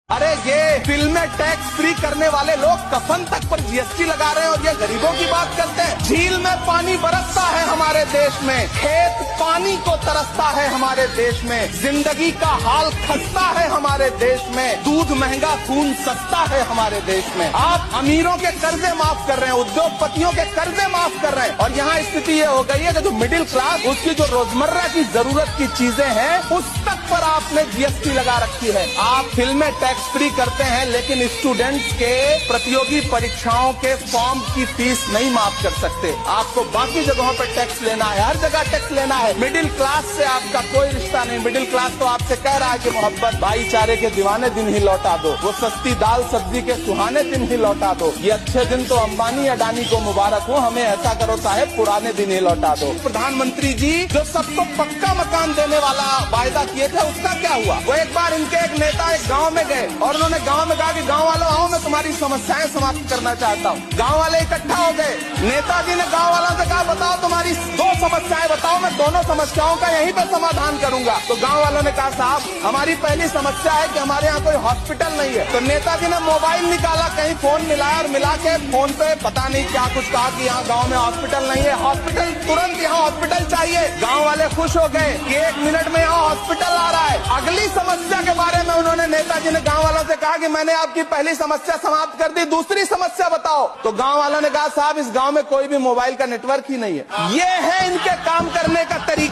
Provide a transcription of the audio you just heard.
अरे ये फिल्में टैक्स फ्री करने वाले लोग कफन तक पर जीएसटी लगा रहे हैं और ये गरीबों की बात करते हैं। झील में पानी बरसता है हमारे देश में, खेत पानी को तरसता है हमारे देश में, जिंदगी का हाल खस्ता है हमारे देश में, दूध महंगा खून सस्ता है हमारे देश में। आप अमीरों के कर्जे माफ कर रहे हैं, उद्योगपतियों के कर्जे माफ कर रहे हैं और यहाँ स्थिति ये हो गई है कि जो मिडिल क्लास उसकी जो रोजमर्रा की जरूरत की चीजें हैं उस तक पर आपने जीएसटी लगा रखी है। आप फिल्में टैक्स फ्री करते हैं लेकिन स्टूडेंट्स के प्रतियोगी परीक्षाओं के फॉर्म की फीस नहीं माफ कर सकते। आपको बाकी जगहों पर टैक्स लेना है, हर जगह टैक्स लेना है। मिडिल क्लास से आपका कोई रिश्ता नहीं। मिडिल क्लास तो आपसे कह रहा है कि मोहब्बत भाईचारे के दीवाने दिन ही लौटा दो, वो सस्ती दाल सब्जी के सुहाने दिन ही लौटा दो। ये अच्छे दिन तो अंबानी अडानी को मुबारक हो, हमें ऐसा करो साहेब पुराने दिन ही लौटा दो। प्रधानमंत्री जी जो सबको पक्का मकान देने वाला वायदा किए थे उसका क्या हुआ? वो एक बार इनके एक नेता एक गाँव में गए और उन्होंने गांव में कहा कि गांव वालों आओ मैं तुम्हारी समस्याएं समाप्त करना चाहता हूं। गांव वाले इकट्ठा हो गए। नेताजी ने गांव वालों से कहा बताओ तुम्हारी दो समस्याएं बताओ, मैं दोनों समस्याओं का यहीं पे समाधान करूंगा। तो गांव वालों ने कहा साहब हमारी पहली समस्या है कि हमारे यहाँ कोई हॉस्पिटल नहीं है। तो नेताजी ने मोबाइल निकाला, कहीं फोन मिलाया और मिला के फोन पे पता नहीं क्या कुछ कहा कि यहाँ गाँव में हॉस्पिटल नहीं है, हॉस्पिटल तुरंत यहाँ हॉस्पिटल चाहिए। गाँव वाले खुश हो गए कि 1 मिनट में यहाँ हॉस्पिटल आ रहा है। अगली समस्या के बारे में उन्होंने नेताजी ने गांव वालों से कहा कि मैंने आपकी पहली समस्या समाप्त कर दी, दूसरी समस्या बताओ। तो गांव वालों ने कहा साहब इस गांव में कोई भी मोबाइल का नेटवर्क ही नहीं है। ये है इनके काम करने का तरीका।